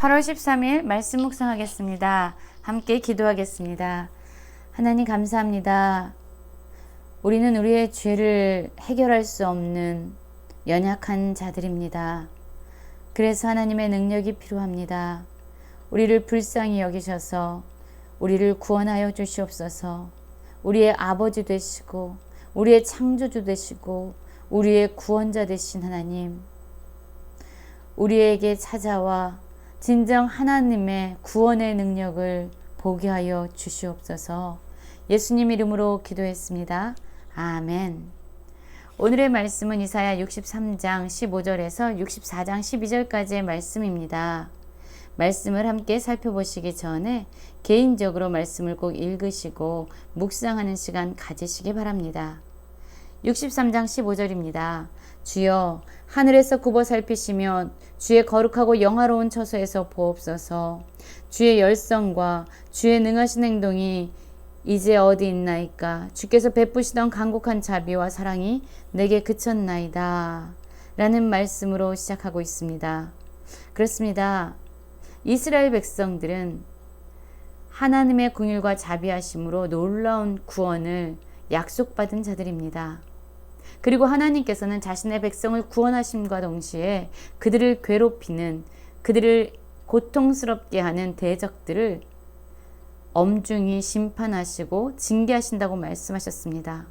8월 13일 말씀 묵상하겠습니다. 함께 기도하겠습니다. 하나님 감사합니다. 우리는 우리의 죄를 해결할 수 없는 연약한 자들입니다. 그래서 하나님의 능력이 필요합니다. 우리를 불쌍히 여기셔서 우리를 구원하여 주시옵소서. 우리의 아버지 되시고 우리의 창조주 되시고 우리의 구원자 되신 하나님, 우리에게 찾아와 진정 하나님의 구원의 능력을 보게 하여 주시옵소서. 예수님 이름으로 기도했습니다. 아멘. 오늘의 말씀은 이사야 63장 15절에서 64장 12절까지의 말씀입니다. 말씀을 함께 살펴보시기 전에 개인적으로 말씀을 꼭 읽으시고 묵상하는 시간 가지시기 바랍니다. 63장 15절입니다. 주여 하늘에서 굽어 살피시며 주의 거룩하고 영화로운 처소에서 보옵소서. 주의 열성과 주의 능하신 행동이 이제 어디 있나이까. 주께서 베푸시던 간곡한 자비와 사랑이 내게 그쳤나이다. 라는 말씀으로 시작하고 있습니다. 그렇습니다. 이스라엘 백성들은 하나님의 긍휼과 자비하심으로 놀라운 구원을 약속받은 자들입니다. 그리고 하나님께서는 자신의 백성을 구원하심과 동시에 그들을 괴롭히는, 그들을 고통스럽게 하는 대적들을 엄중히 심판하시고 징계하신다고 말씀하셨습니다.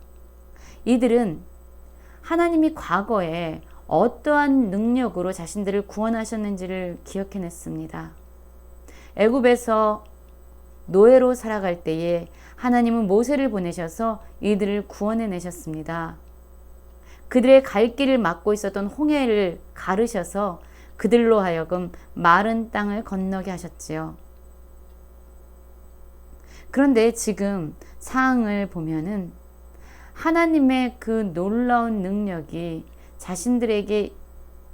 이들은 하나님이 과거에 어떠한 능력으로 자신들을 구원하셨는지를 기억해냈습니다. 애굽에서 노예로 살아갈 때에 하나님은 모세를 보내셔서 이들을 구원해내셨습니다. 그들의 갈 길을 막고 있었던 홍해를 가르셔서 그들로 하여금 마른 땅을 건너게 하셨지요. 그런데 지금 상황을 보면은 하나님의 그 놀라운 능력이 자신들에게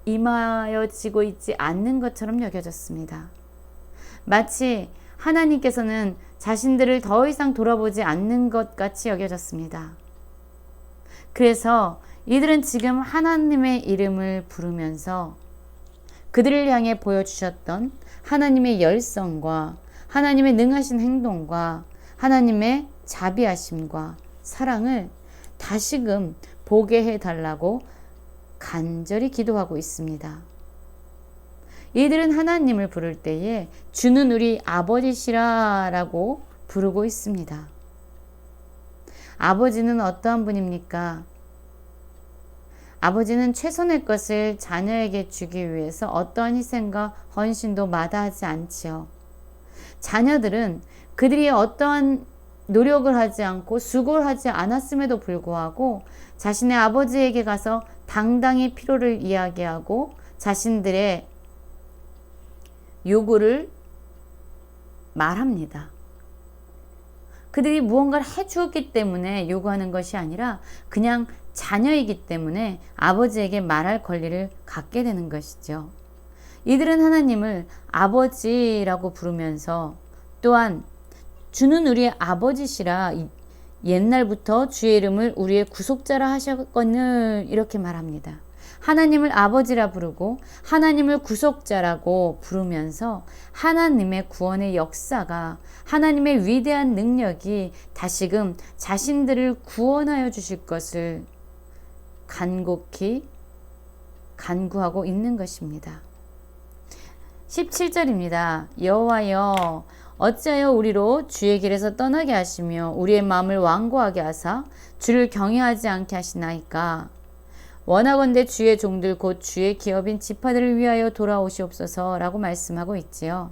임하여지고 있지 않는 것처럼 여겨졌습니다. 마치 하나님께서는 자신들을 더 이상 돌아보지 않는 것 같이 여겨졌습니다. 그래서 이들은 지금 하나님의 이름을 부르면서 그들을 향해 보여주셨던 하나님의 열성과 하나님의 능하신 행동과 하나님의 자비하심과 사랑을 다시금 보게 해달라고 간절히 기도하고 있습니다. 이들은 하나님을 부를 때에 주는 우리 아버지시라 라고 부르고 있습니다. 아버지는 어떠한 분입니까? 아버지는 최선의 것을 자녀에게 주기 위해서 어떠한 희생과 헌신도 마다하지 않지요. 자녀들은 그들이 어떠한 노력을 하지 않고 수고를 하지 않았음에도 불구하고 자신의 아버지에게 가서 당당히 필요를 이야기하고 자신들의 요구를 말합니다. 그들이 무언가를 해주었기 때문에 요구하는 것이 아니라 그냥 자녀이기 때문에 아버지에게 말할 권리를 갖게 되는 것이죠. 이들은 하나님을 아버지라고 부르면서 또한 주는 우리의 아버지시라 옛날부터 주의 이름을 우리의 구속자라 하셨거늘 이렇게 말합니다. 하나님을 아버지라 부르고 하나님을 구속자라고 부르면서 하나님의 구원의 역사가, 하나님의 위대한 능력이 다시금 자신들을 구원하여 주실 것을 간곡히 간구하고 있는 것입니다. 17절입니다. 여호와여 어찌하여 우리로 주의 길에서 떠나게 하시며 우리의 마음을 완고하게 하사 주를 경외하지 않게 하시나이까. 원하건대 주의 종들 곧 주의 기업인 지파들을 위하여 돌아오시옵소서 라고 말씀하고 있지요.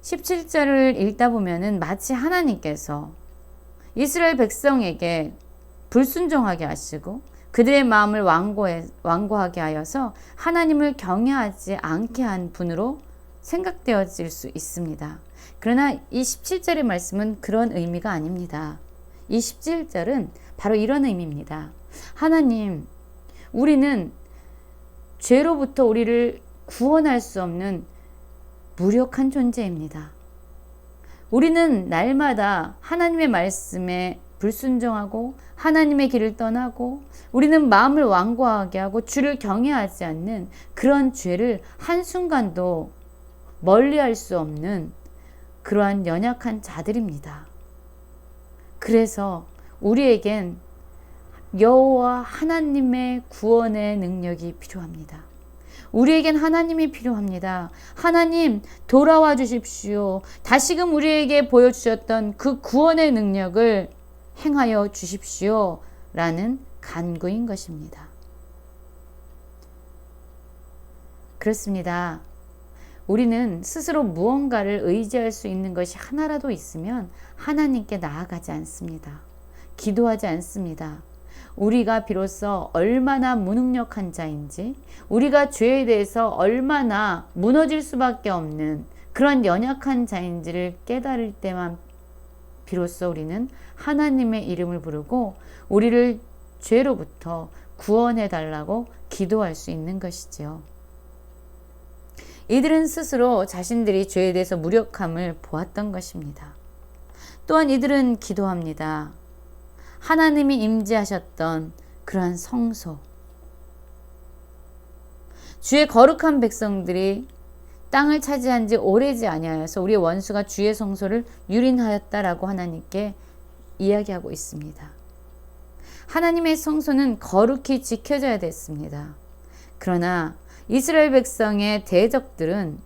17절을 읽다 보면은 마치 하나님께서 이스라엘 백성에게 불순종하게 하시고 그들의 마음을 완고하게 하여서 하나님을 경외하지 않게 한 분으로 생각되어질 수 있습니다. 그러나 이 17절의 말씀은 그런 의미가 아닙니다. 이 17절은 바로 이런 의미입니다. 하나님, 우리는 죄로부터 우리를 구원할 수 없는 무력한 존재입니다. 우리는 날마다 하나님의 말씀에 불순종하고 하나님의 길을 떠나고 우리는 마음을 완고하게 하고 주를 경외하지 않는 그런 죄를 한순간도 멀리할 수 없는 그러한 연약한 자들입니다. 그래서 우리에겐 여호와 하나님의 구원의 능력이 필요합니다. 우리에겐 하나님이 필요합니다. 하나님 돌아와 주십시오. 다시금 우리에게 보여주셨던 그 구원의 능력을 행하여 주십시오. 라는 간구인 것입니다. 그렇습니다. 우리는 스스로 무언가를 의지할 수 있는 것이 하나라도 있으면 하나님께 나아가지 않습니다. 기도하지 않습니다. 우리가 비로소 얼마나 무능력한 자인지, 우리가 죄에 대해서 얼마나 무너질 수밖에 없는 그런 연약한 자인지를 깨달을 때만 비로소 우리는 하나님의 이름을 부르고 우리를 죄로부터 구원해 달라고 기도할 수 있는 것이지요. 이들은 스스로 자신들이 죄에 대해서 무력함을 보았던 것입니다. 또한 이들은 기도합니다. 하나님이 임재하셨던 그러한 성소, 주의 거룩한 백성들이 땅을 차지한 지 오래지 아니하여서 우리의 원수가 주의 성소를 유린하였다라고 하나님께 이야기하고 있습니다. 하나님의 성소는 거룩히 지켜져야 됐습니다. 그러나 이스라엘 백성의 대적들은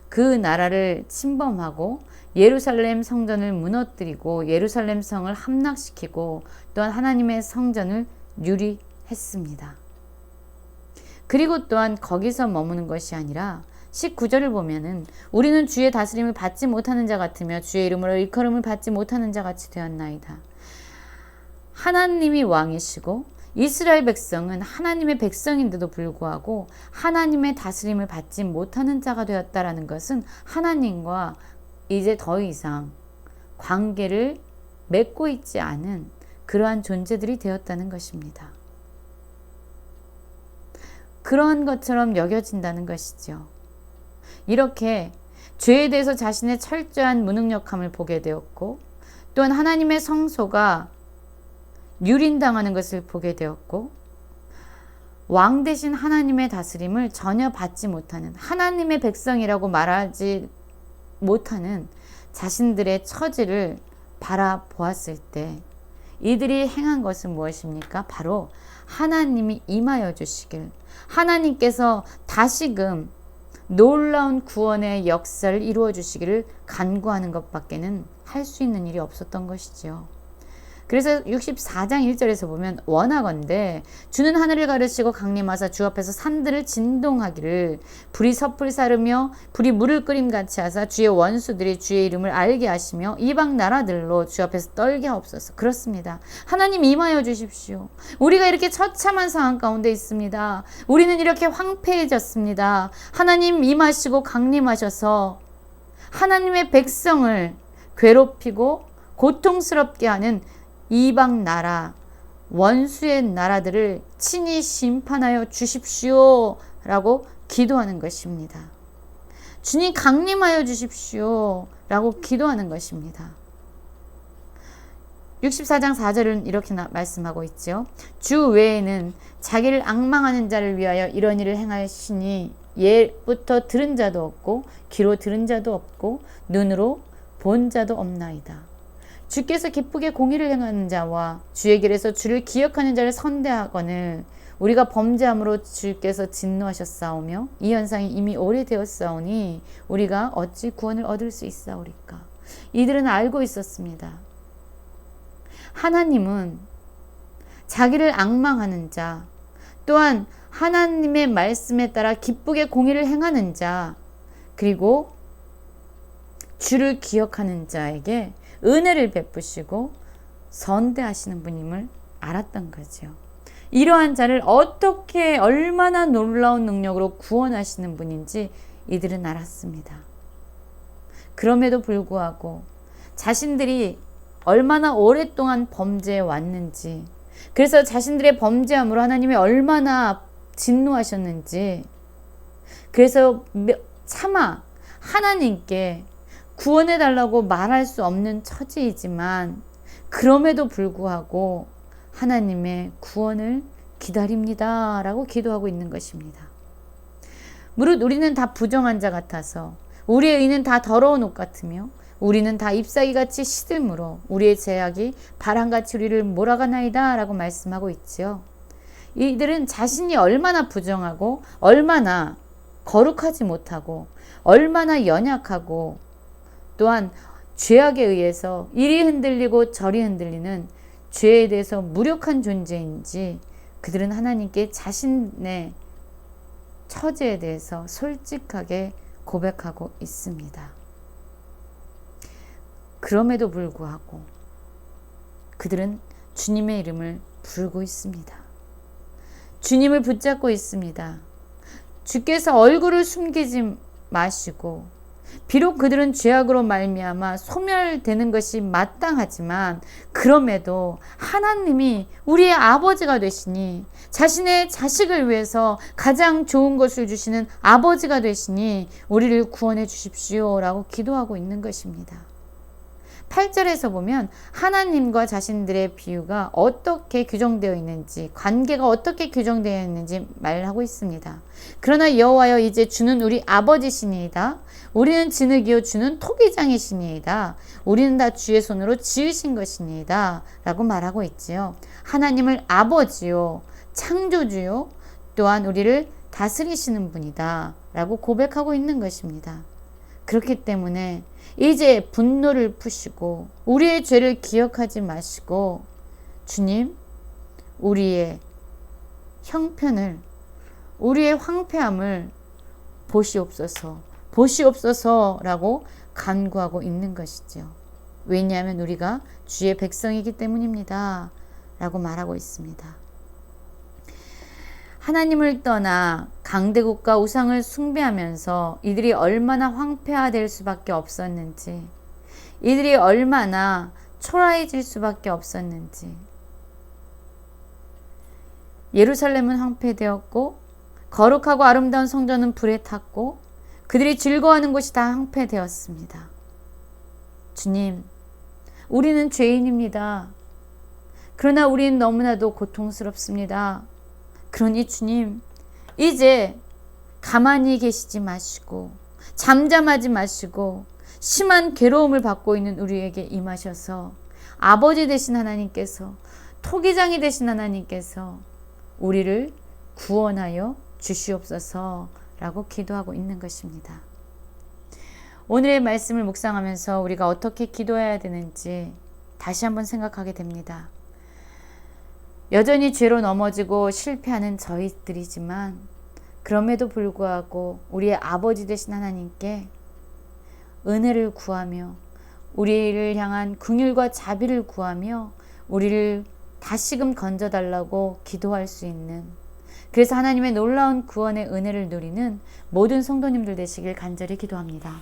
그 나라를 침범하고 예루살렘 성전을 무너뜨리고 예루살렘 성을 함락시키고 또한 하나님의 성전을 유리했습니다. 그리고 또한 거기서 머무는 것이 아니라 19절을 보면은 우리는 주의 다스림을 받지 못하는 자 같으며 주의 이름으로 일컬음을 받지 못하는 자 같이 되었나이다. 하나님이 왕이시고 이스라엘 백성은 하나님의 백성인데도 불구하고 하나님의 다스림을 받지 못하는 자가 되었다라는 것은 하나님과 이제 더 이상 관계를 맺고 있지 않은 그러한 존재들이 되었다는 것입니다. 그러한 것처럼 여겨진다는 것이죠. 이렇게 죄에 대해서 자신의 철저한 무능력함을 보게 되었고 또한 하나님의 성소가 유린당하는 것을 보게 되었고 왕 대신 하나님의 다스림을 전혀 받지 못하는 하나님의 백성이라고 말하지 못하는 자신들의 처지를 바라보았을 때 이들이 행한 것은 무엇입니까? 바로 하나님이 임하여 주시길, 하나님께서 다시금 놀라운 구원의 역사를 이루어 주시기를 간구하는 것밖에는 할 수 있는 일이 없었던 것이지요. 그래서 64장 1절에서 보면 원하건대 주는 하늘을 가르시고 강림하사 주 앞에서 산들을 진동하기를 불이 섭을 사르며 불이 물을 끓임같이 하사 주의 원수들이 주의 이름을 알게 하시며 이방 나라들로 주 앞에서 떨게 하옵소서. 그렇습니다. 하나님 임하여 주십시오. 우리가 이렇게 처참한 상황 가운데 있습니다. 우리는 이렇게 황폐해졌습니다. 하나님 임하시고 강림하셔서 하나님의 백성을 괴롭히고 고통스럽게 하는 이방 나라, 원수의 나라들을 친히 심판하여 주십시오 라고 기도하는 것입니다. 주님 강림하여 주십시오 라고 기도하는 것입니다. 64장 4절은 이렇게 말씀하고 있죠. 주 외에는 자기를 앙망하는 자를 위하여 이런 일을 행하시니 예부터 들은 자도 없고 귀로 들은 자도 없고 눈으로 본 자도 없나이다. 주께서 기쁘게 공의를 행하는 자와 주의 길에서 주를 기억하는 자를 선대하거늘 우리가 범죄함으로 주께서 진노하셨사오며 이 현상이 이미 오래되었사오니 우리가 어찌 구원을 얻을 수 있사오리까. 이들은 알고 있었습니다. 하나님은 자기를 앙망하는 자, 또한 하나님의 말씀에 따라 기쁘게 공의를 행하는 자, 그리고 주를 기억하는 자에게 은혜를 베푸시고 선대하시는 분임을 알았던 거죠. 이러한 자를 어떻게 얼마나 놀라운 능력으로 구원하시는 분인지 이들은 알았습니다. 그럼에도 불구하고 자신들이 얼마나 오랫동안 범죄해 왔는지, 그래서 자신들의 범죄함으로 하나님이 얼마나 진노하셨는지, 그래서 차마 하나님께 구원해달라고 말할 수 없는 처지이지만 그럼에도 불구하고 하나님의 구원을 기다립니다 라고 기도하고 있는 것입니다. 무릇 우리는 다 부정한 자 같아서 우리의 의는 다 더러운 옷 같으며 우리는 다 잎사귀같이 시들므로 우리의 죄악이 바람같이 우리를 몰아가나이다 라고 말씀하고 있지요. 이들은 자신이 얼마나 부정하고 얼마나 거룩하지 못하고 얼마나 연약하고 또한 죄악에 의해서 이리 흔들리고 저리 흔들리는 죄에 대해서 무력한 존재인지 그들은 하나님께 자신의 처지에 대해서 솔직하게 고백하고 있습니다. 그럼에도 불구하고 그들은 주님의 이름을 부르고 있습니다. 주님을 붙잡고 있습니다. 주께서 얼굴을 숨기지 마시고 비록 그들은 죄악으로 말미암아 소멸되는 것이 마땅하지만 그럼에도 하나님이 우리의 아버지가 되시니 자신의 자식을 위해서 가장 좋은 것을 주시는 아버지가 되시니 우리를 구원해 주십시오 라고 기도하고 있는 것입니다. 8절에서 보면 하나님과 자신들의 비유가 어떻게 규정되어 있는지, 관계가 어떻게 규정되어 있는지 말하고 있습니다. 그러나 여호와여 이제 주는 우리 아버지시니이다. 우리는 진흙이요 주는 토기장이시니이다. 우리는 다 주의 손으로 지으신 것이니이다. 라고 말하고 있지요. 하나님을 아버지요, 창조주요, 또한 우리를 다스리시는 분이다. 라고 고백하고 있는 것입니다. 그렇기 때문에 이제 분노를 푸시고 우리의 죄를 기억하지 마시고 주님, 우리의 형편을, 우리의 황폐함을 보시옵소서라고 간구하고 있는 것이죠. 왜냐하면 우리가 주의 백성이기 때문입니다. 라고 말하고 있습니다. 하나님을 떠나 강대국과 우상을 숭배하면서 이들이 얼마나 황폐화될 수밖에 없었는지, 이들이 얼마나 초라해질 수밖에 없었는지, 예루살렘은 황폐되었고 거룩하고 아름다운 성전은 불에 탔고 그들이 즐거워하는 곳이 다 황폐되었습니다. 주님, 우리는 죄인입니다. 그러나 우리는 너무나도 고통스럽습니다. 그러니 주님, 이제 가만히 계시지 마시고 잠잠하지 마시고 심한 괴로움을 받고 있는 우리에게 임하셔서 아버지 되신 하나님께서, 토기장이 되신 하나님께서 우리를 구원하여 주시옵소서라고 기도하고 있는 것입니다. 오늘의 말씀을 묵상하면서 우리가 어떻게 기도해야 되는지 다시 한번 생각하게 됩니다. 여전히 죄로 넘어지고 실패하는 저희들이지만 그럼에도 불구하고 우리의 아버지 되신 하나님께 은혜를 구하며 우리를 향한 긍휼과 자비를 구하며 우리를 다시금 건져달라고 기도할 수 있는, 그래서 하나님의 놀라운 구원의 은혜를 누리는 모든 성도님들 되시길 간절히 기도합니다.